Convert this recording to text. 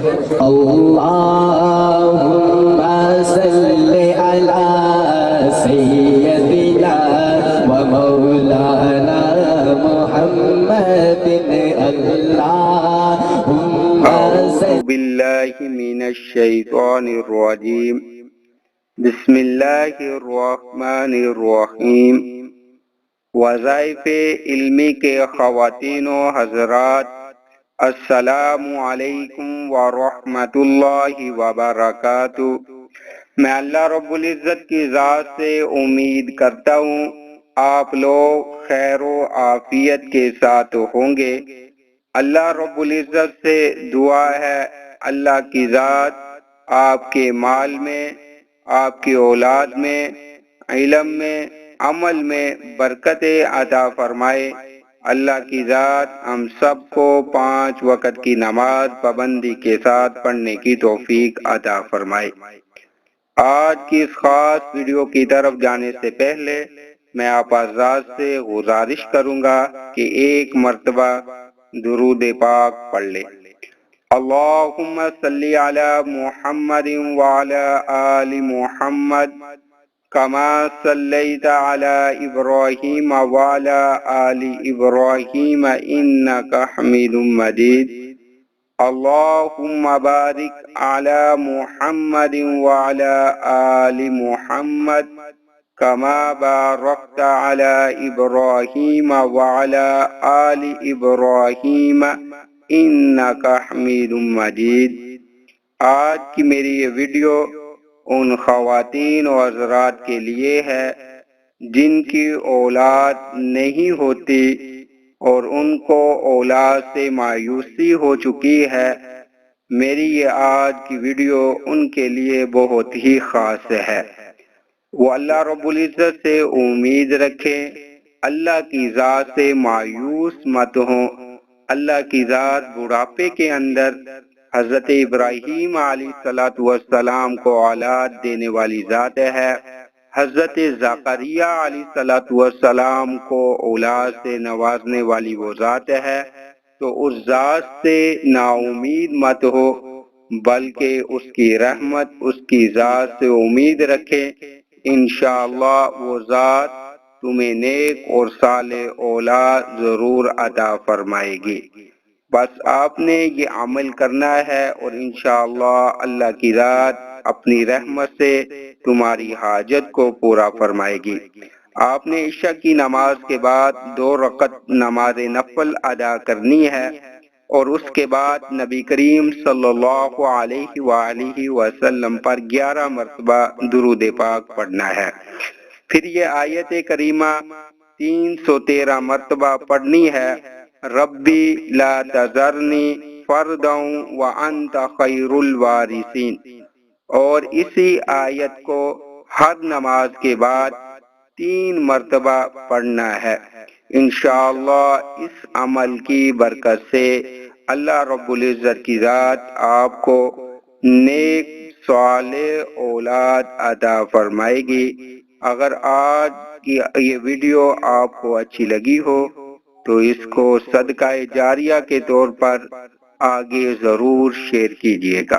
اللهم صل على سيدنا ومولانا محمد اللهم أعوذ بالله من الشيطان الرجيم بسم اللہ الرحمن الرحیم۔ وظائف علمی کے خواتین و حضرات، السلام علیکم ورحمۃ اللہ وبرکاتہ۔ میں اللہ رب العزت کی ذات سے امید کرتا ہوں آپ لوگ خیر و عافیت کے ساتھ ہوں گے۔ اللہ رب العزت سے دعا ہے اللہ کی ذات آپ کے مال میں، آپ کی اولاد میں، علم میں، عمل میں برکت عطا فرمائے۔ اللہ کی ذات ہم سب کو 5 وقت کی نماز پابندی کے ساتھ پڑھنے کی توفیق عطا فرمائے۔ آج کی اس خاص ویڈیو کی طرف جانے سے پہلے میں آپ حضرات سے گزارش کروں گا کہ ایک مرتبہ درود پاک پڑھ لیں۔ اللہم صلی علی محمد وعلی آل محمد کما صلیت علی ابراہیم وعلی آل ابراہیم انک حمید مجید۔ اللہم بارک علی محمد وعلی آل محمد کما بارکت علی ابراہیم وعلی آل ابراہیم انک حمید مجید۔ آج کی میری یہ ویڈیو ان خواتین و حضرات کے لیے ہے جن کی اولاد نہیں ہوتی اور ان کو اولاد سے مایوسی ہو چکی ہے۔ میری یہ آج کی ویڈیو ان کے لیے بہت ہی خاص ہے۔ وہ اللہ رب العزت سے امید رکھیں، اللہ کی ذات سے مایوس مت ہوں۔ اللہ کی ذات بڑھاپے کے اندر حضرت ابراہیم علیہ السلام کو اولاد دینے والی ذات ہے، حضرت زکریا علیہ السلام کو اولاد سے نوازنے والی وہ ذات ہے۔ تو اس ذات سے نا امید مت ہو بلکہ اس کی رحمت، اس کی ذات سے امید رکھیں۔ انشاءاللہ وہ ذات تمہیں نیک اور صالح اولاد ضرور عطا فرمائے گی۔ بس آپ نے یہ عمل کرنا ہے اور انشاءاللہ اللہ کی ذات اپنی رحمت سے تمہاری حاجت کو پورا فرمائے گی۔ آپ نے عشاء کی نماز کے بعد 2 رکعت نماز نفل ادا کرنی ہے اور اس کے بعد نبی کریم صلی اللہ علیہ وآلہ وسلم پر 11 مرتبہ درود پاک پڑھنا ہے۔ پھر یہ آیت کریمہ 313 مرتبہ پڑھنی ہے، ربی لا تذرنی فردا وانت خیر الوارثین، اور اسی آیت کو ہر نماز کے بعد 3 مرتبہ پڑھنا ہے۔ انشاءاللہ اس عمل کی برکت سے اللہ رب العزت کی ذات آپ کو نیک صالح اولاد عطا فرمائے گی۔ اگر آج کی یہ ویڈیو آپ کو اچھی لگی ہو تو اس کو صدقہ جاریہ کے طور پر آگے ضرور شیئر کیجیے گا۔